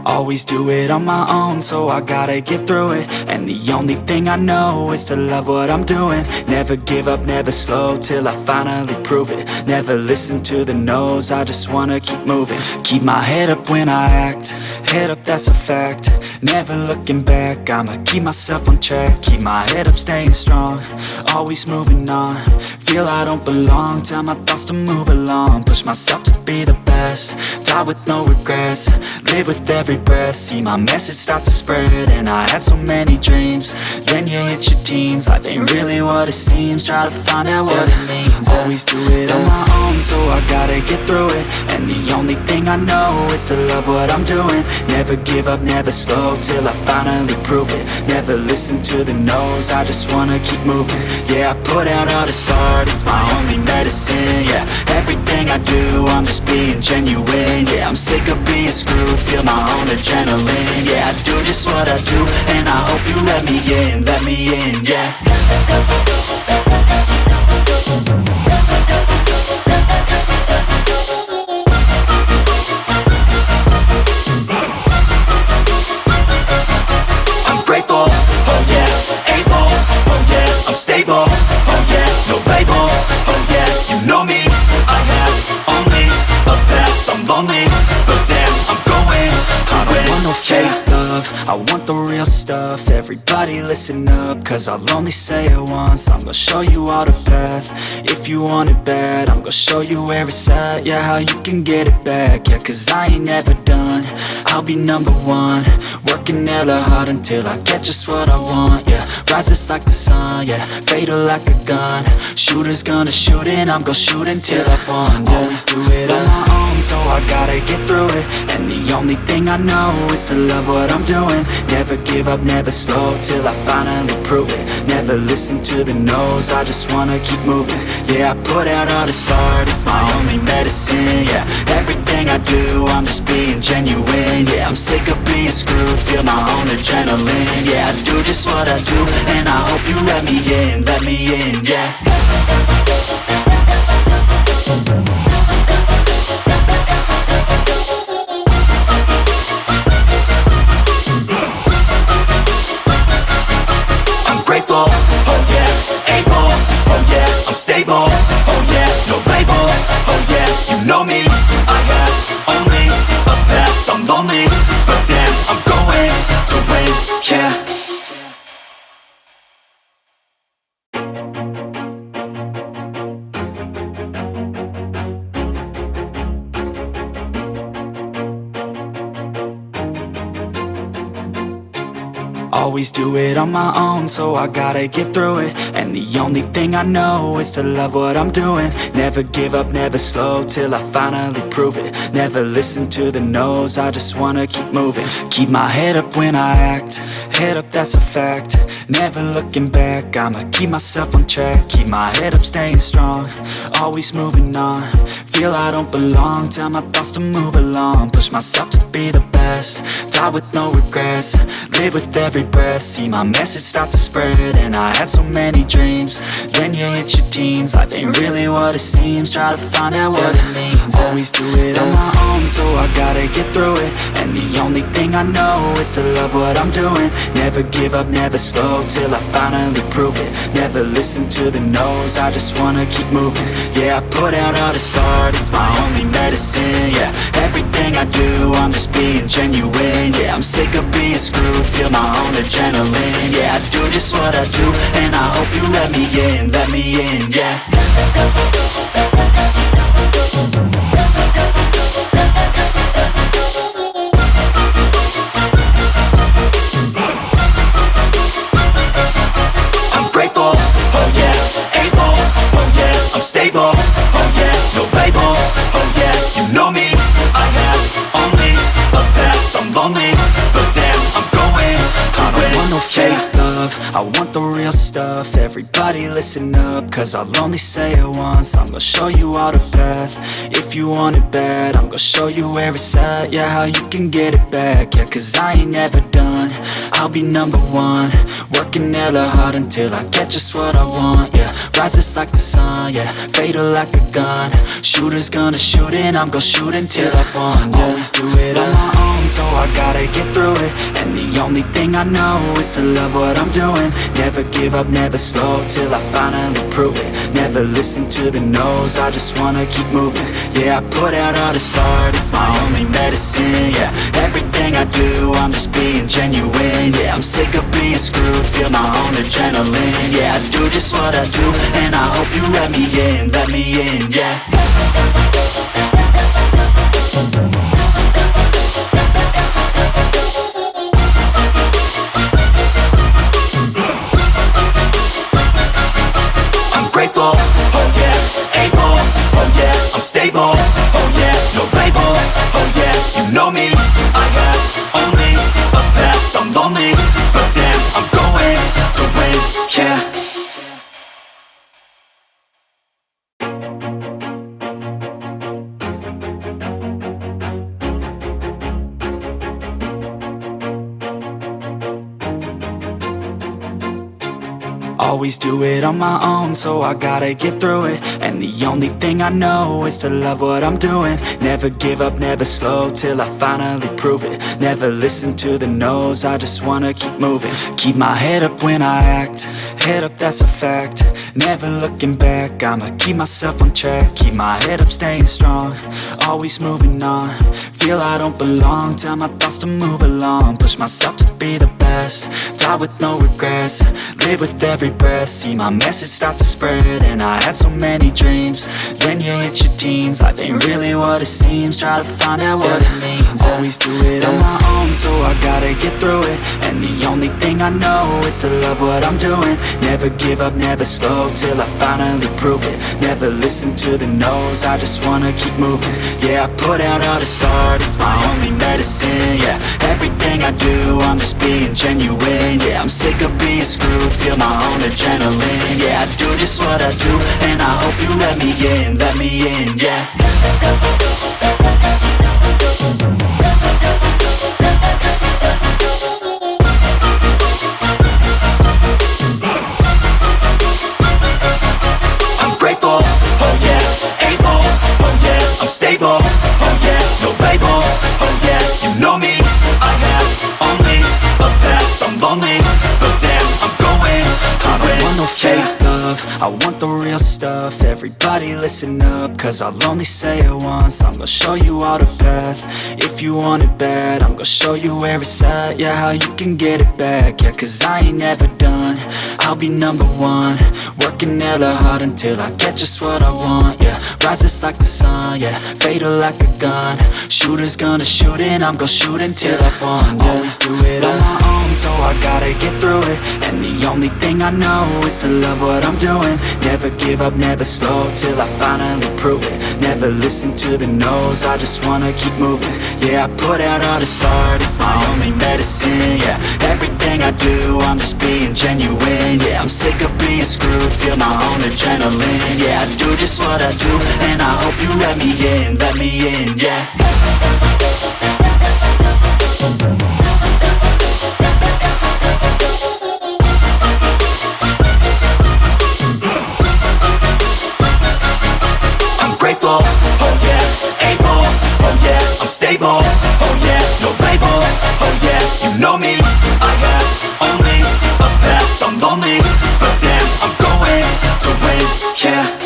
Always do it on my own, so I gotta get through it. And the only thing I know is to love what I'm doing. Never give up, never slow, till I finally prove it. Never listen to the no's, I just wanna keep moving. Keep my head up when I act, head up, that's a fact. Never looking back, I'ma keep myself on track. Keep my head up, staying strong, always moving on. Feel I don't belong, tell my thoughts to move along. Push myself to be the best, die with no regrets. Live with every breath, see my message start to spread. And I had so many dreams, then you hit your teens. Life ain't really what it seems, try to find out what it means. Always do it on my own, so I gotta get through it. And the only thing I know is to love what I'm doing. Never give up, never slow, till I finally prove it. Never listen to the no's, I just wanna keep moving. Yeah, I put out all this art, it's my only medicine. Yeah, everything I do, I'm just being genuine. Yeah, I'm sick of being screwed, feel my own adrenaline. Yeah, I do just what I do, and I hope you let me in, yeah. I'm grateful, oh yeah, able, oh yeah, I'm stable, oh yeah, no label, oh yeah, you know me, I have only a path, I'm lonely, but damn, I'm going to win. I don't want no fake love, I want the real stuff. Everybody listen up, cause I'll only say it once. I'm gonna show you all the path, if you want it bad. I'm gonna show you where it's at, yeah, how you can get it back. Yeah, cause I ain't never done, I'll be number one. Working hella hard until I get just what I want, yeah. Rises like the sun, yeah, fatal like a gun. Shooter's gonna shoot and I'm gonna shoot until I've won, yeah. Always do it on my own, so I gotta get through it. And the only thing I know is to love what I'm doing. Never give up, never slow, till I finally prove it. Never listen to the no's, I just wanna keep moving. Yeah, I put out all this art, it's my only medicine. Yeah, everything I do, I'm just being genuine. Yeah, I'm sick of being screwed, feel my own adrenaline. Yeah, I do just what I do, and I hope you let me in, yeah. Grateful, oh yeah, able, oh yeah, I'm stable, oh yeah, no label, oh yeah, you know me, I have only a path, I'm lonely, but damn, I'm going to win, yeah. Always do it on my own, so I gotta get through it. And the only thing I know is to love what I'm doing. Never give up, never slow, till I finally prove it. Never listen to the no's, I just wanna keep moving. Keep my head up when I act, head up, that's a fact. Never looking back, I'ma keep myself on track. Keep my head up, staying strong, always moving on. Feel I don't belong, tell my thoughts to move along. Push myself to be the best, die with no regrets. Live with every breath, see my message start to spread. And I had so many dreams, then you hit your teens. Life ain't really what it seems, try to find out what it means. Always do it on my own, so I gotta get through it. And the only thing I know is to love what I'm doing. Never give up, never slow, till I finally prove it. Never listen to the no's, I just wanna keep moving. Yeah, I put out all this art, it's my only medicine. Yeah, everything I do, I'm just being genuine. Yeah, I'm sick of being screwed, feel my own adrenaline. Yeah, I do just what I do, and I hope you let me in, yeah. I'm grateful, oh yeah, able, oh yeah, I'm stable, oh yeah, no label, oh yeah, you know me, I have only a path, I'm lonely, but damn, I'm going to win. I don't want no fake love, love, I want the real stuff. Everybody listen up, cause I'll only say it once. I'm gonna show you all the path, if you want it bad. I'm gonna show you where it's at, yeah, how you can get it back. Yeah, cause I ain't never done, I'll be number one. Working hella hard until I get just what I want, yeah. Rises like the sun, yeah, fatal like a gun. Shooter's gonna shoot and I'm gonna shoot until I won, yeah. Always do it on my own, so I gotta get through it. And the only thing I know is to love what I'm doing. Never give up, never slow, till I finally prove it. Never listen to the no's, I just wanna keep moving. Yeah, I put out all this art, it's my only medicine, yeah. Everything I do, I'm just being genuine, yeah. I'm sick of being screwed, feel my own adrenaline. Yeah, I do just what I do, and I hope you let me in, yeah. I'm grateful, oh yeah, able, oh yeah, I'm stable, oh yeah, no label, oh yeah, you know me. I have only a path, I'm lonely, but damn, I'm going to win, yeah. Always do it on my own, so I gotta get through it. And the only thing I know is to love what I'm doing. Never give up, never slow, till I finally prove it. Never listen to the no's, I just wanna keep moving. Keep my head up when I act, head up, that's a fact. Never looking back, I'ma keep myself on track. Keep my head up, staying strong, always moving on. Feel I don't belong, tell my thoughts to move along. Push myself to be the best, die with no regrets. Live with every breath, see my message start to spread. And I had so many dreams, then you hit your teens. Life ain't really what it seems, try to find out what it means. Always do it on my own, so I gotta get through it. And the only thing I know is to love what I'm doing. Never give up, never slow, till I finally prove it. Never listen to the no's, I just wanna keep moving. Yeah, I put out all this art, it's my only medicine, yeah. Everything I do, I'm just being genuine, yeah. I'm sick of being screwed, feel my own adrenaline. Yeah, I do just what I do, and I hope you let me in, yeah. I'm grateful, oh yeah, able, oh yeah, I'm stable, oh yeah, no label, oh yeah, you know me. I have only a path, I'm lonely, but damn, I'm going to win. I don't want no fake love, I want the real stuff. Everybody listen up, cause I'll only say it once. I'm gonna show you all the path, if you want it bad. I'm gonna show you where it's at, yeah, how you can get it back. Yeah, cause I ain't never done, I'll be number one. Working hella hard until I get just what I want, yeah. Rises like the sun, yeah, fatal like a gun. Shooter's gonna shoot and I'm gonna shoot until I won, yeah. Always do it on my own, so I gotta get through it. And the only thing I know is to love what I'm doing. Never give up, never slow, till I finally prove it. Never listen to the no's, I just wanna keep moving. Yeah, I put out all this art, it's my only medicine, yeah. Everything I do, I'm just being genuine, yeah. I'm sick of being screwed, feel my own adrenaline. Yeah, I do just what I do, and I hope you let me in, yeah. I'm grateful, oh yeah, able, oh yeah, I'm stable, oh yeah, no label, oh yeah, you know me. I have only a path, I'm lonely, but damn, I'm going to win, yeah.